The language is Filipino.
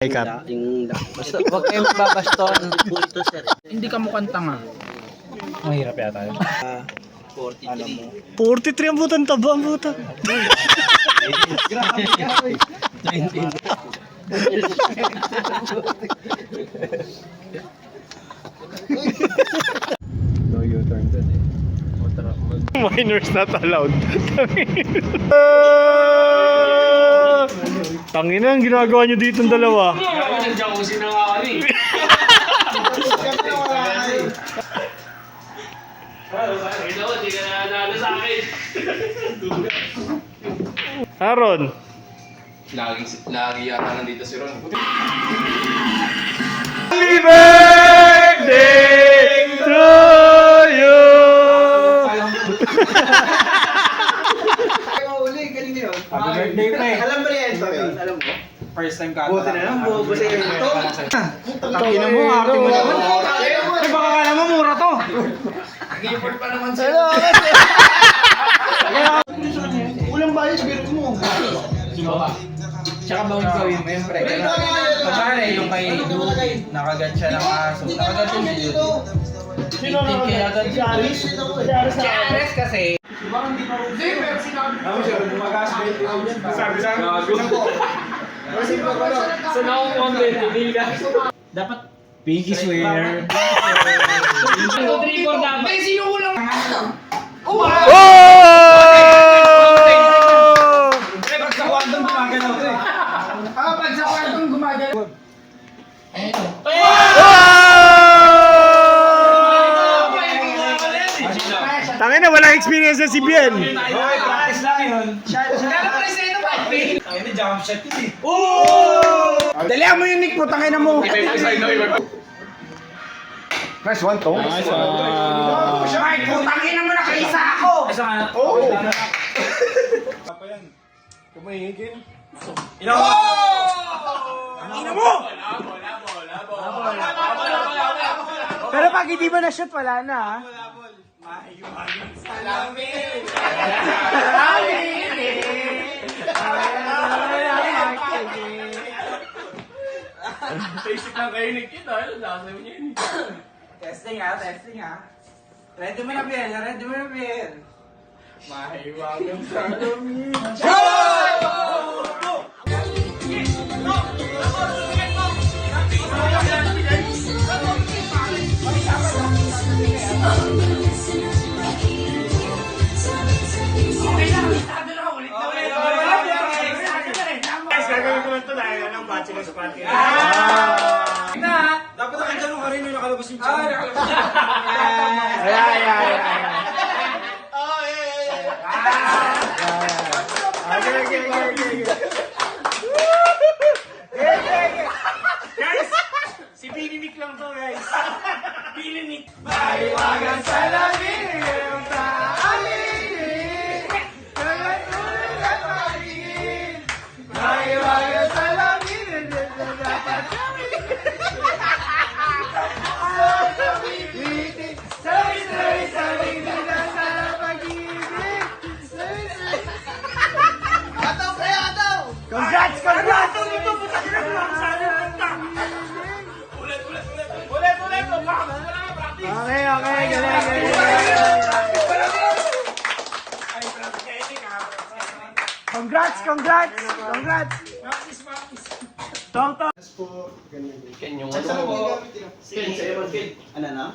Makeup. Basta huwag kayong magbabaston. Hindi ka mukhang tanga. Mahirap yata yun. 43 ang butang taba ang buta. No U-turn dun eh. Minors not allowed. Tangina ang ginagawa nyo dito ng dalawa. Nandiyan ko sinangakali. Ito, hindi ka nanalo sa akin. Aaron. Lagi yata nandito si Ron. Happy birthday to you. Happy birthday, pre. Alam mo yan, alam mo? First time ka. Buti na lang, buti na ito. Tangina mo, arte mo naman. Ay, baka kala mo mura to. Nag-import pa naman sa'yo. Ulang bayo, sabihin mo. Tsaka bawin gawin mo yun, pre. Pagkari, yung kay Duty, nakagat siya ng aso. Nakagat yung si Duty. 18K agad si Aris. Si Aris kasi. Sa na-comment, hindi ka. Dapat Piggy swear. Rodrigo dapat. Sino ulang? Oh! Pag sa kwartong gumagalaw, pre. Pag sa kwartong gumagalaw. Tangina, walang experience sa CBN. Okay, practice lang yun. Kala pa rin sa ito, pa. Ayun na, jump shot yun eh. Oh! Dalihan mo yung nick mo, tangina mo. Nice one, Tom. Nice one. Mike, putangin na mo na kaisa ako! Isa nga. Oo! Apa yan? Kumahingin. Ina mo! Ina mo! Pero pag hindi mo na-shoot, wala na ha? Salamin! Basic lang kayo nagkita. Lasa mo niya yun. Testing ha, testing ha. Ready mo na, Biel. Ready mo na, Biel. Mahiwagan sa alamin. Gagawin ko lang ito dahil anong bachelor sa party. Dapat nakagano ka rin yung nakalabas yung chan. Guys, si Billy Nick lang to, guys. Billy Nick. Mahiwagan sa lamin yung taamin. Nagatuloy at magiging. Mahiwagan sa lamin yung dapat kami. Sabi, sa pag-ibig. Ataw, pre, ataw! Congrats! Congrats! Okay, okay, galing. Congrats! Tong. Ken yung ano mo. Ken, sa'yo, Ken. Ano na?